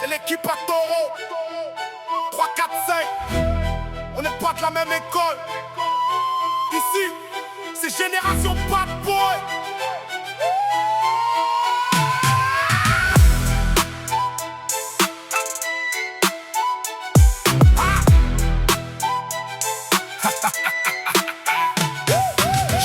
l'équipe à Taureau. 3, 4, 5. On n'est pas de la même école. Ici, c'est génération bad boy.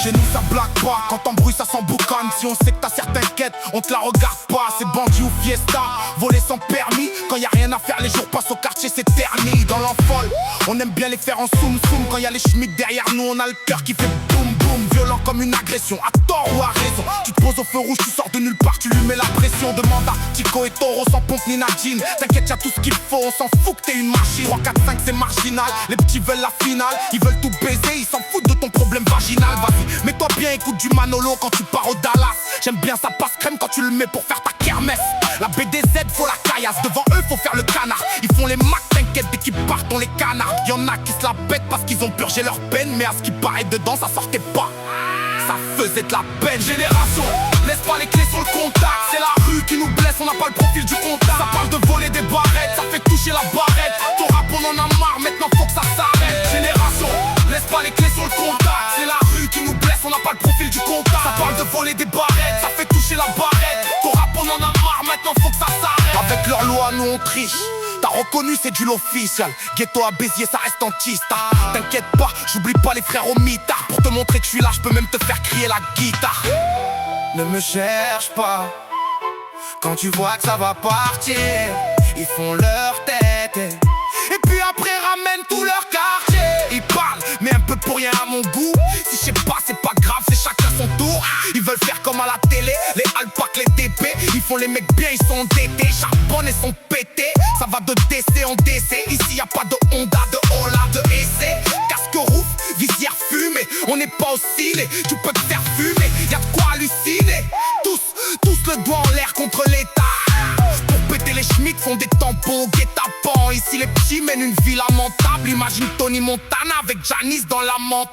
Chez nous ça blague pas, quand t'embrouilles ça s'emboucane. Si on sait que t'as certaines quêtes, on te la regarde pas. C'est bandit ou fiesta, voler sans permis. Quand y a rien à faire, les jours passent au quartier, c'est terni. Dans l'enfol, on aime bien les faire en soum soum. Quand y a les schmitts derrière nous, on a le cœur qui fait boum boum. Violent comme une agression, à tort ou à raison. Tu te poses au feu rouge, tu sors de nulle part, tu lui mets la pression. Demande à Tico et Taureau sans pompe ni Nadine. T'inquiète, y'a tout ce qu'il faut, on s'en fout que t'es une machine. 3, 4, 5 c'est marginal, les petits veulent la finale. Ils veulent tout baiser, ils s'en foutent de ton problème vaginal. Vas-y, mets-toi bien, écoute du Manolo quand tu pars au Dallas. J'aime bien ça passe crème quand tu le mets pour faire ta kermesse. La BDZ faut la caillasse, devant eux faut faire le canard. Ils font les macs, t'inquiète, dès qu'ils partent on les canards. Y'en a qui se la bêtent parce qu'ils ont purgé leur peine. Mais à ce qui paraît dedans ça sortait pas, ça faisait de la peine. Génération, laisse pas les clés sur le contact. C'est la rue qui nous blesse, on n'a pas le profil du contact. Ça parle de voler des barrettes, ça fait toucher la barrette. Ton rap on en a marre, maintenant faut que ça s'arrête. Génération, laisse pas les clés sur le contact. C'est la rue qui nous blesse, on n'a pas le profil du contact. Ça parle de voler des barrettes, ça fait toucher la barrette. Ton rap on en a marre, maintenant faut que ça s'arrête. Avec leur loi nous on triche. T'as reconnu c'est du l'official. Ghetto à Béziers ça reste en tista. T'inquiète pas, j'oublie pas les frères au mitard. Pour te montrer que je suis là, je peux même te faire crier la guitare. Ne me cherche pas quand tu vois que ça va partir. Ils font leur tête et puis après ramènent tout leur quartier. Ils parlent mais un peu pour rien à mon goût. Si je sais pas c'est pas grave, c'est chacun son tour. Ils veulent faire comme à la télé, les alpacas, les TP. Ils font les mecs bien, ils sont endettés, charbonnent et sont pétés. Ça va de DC en DC. Ici y a pas de Honda, de Ola, de essai. Casque rouf, visière fumée. On n'est pas oscillé, tu peux te faire fumer. Y'a de quoi halluciner. Tous le doigt en l'air contre l'État. Pour péter les schmitts font des tampons, guet-apens. Ici les petits mènent une vie lamentable. Imagine Tony Montana avec Janice dans la mentale.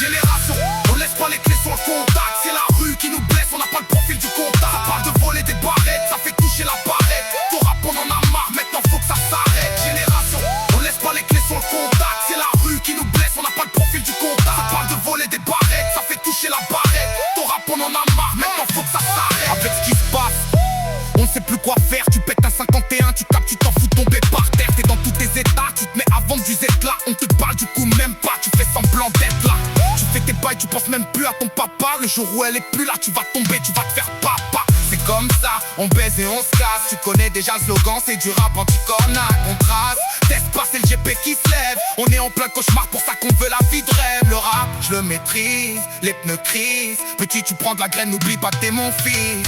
Génération, on laisse pas les clés sur le contact. C'est la rue qui nous blesse, on n'a pas le profil du contact. Ça parle de voler des barrettes, ça fait toucher la barrette. Ton rap on en a marre, maintenant faut que ça s'arrête. Génération, on laisse pas les clés sur le contact. C'est la rue qui nous blesse, on n'a pas le profil du contact. Ça parle de voler des barrettes, ça fait toucher la barrette. Ton rap on en a marre, maintenant faut que ça s'arrête. Avec ce qui se passe, on ne sait plus quoi faire. Tu pètes un 51, tu capes, tu t'en fous tomber par terre. T'es dans tous tes états, tu te mets à vendre du Z là. On te parle du coup même pas, tu fais semblant d'être là. Tu fais tes bails, tu penses même plus à ton papa. Le jour où elle est plus là, tu vas tomber, tu vas te faire papa. C'est comme ça, on baise et on se casse. Tu connais déjà le slogan, c'est du rap anti-cornac. On trace, teste pas, c'est le GP qui se lève. On est en plein cauchemar, pour ça qu'on veut la vie de rêve. Le rap, je le maîtrise, les pneus crisent. Petit, tu prends de la graine, n'oublie pas que t'es mon fils.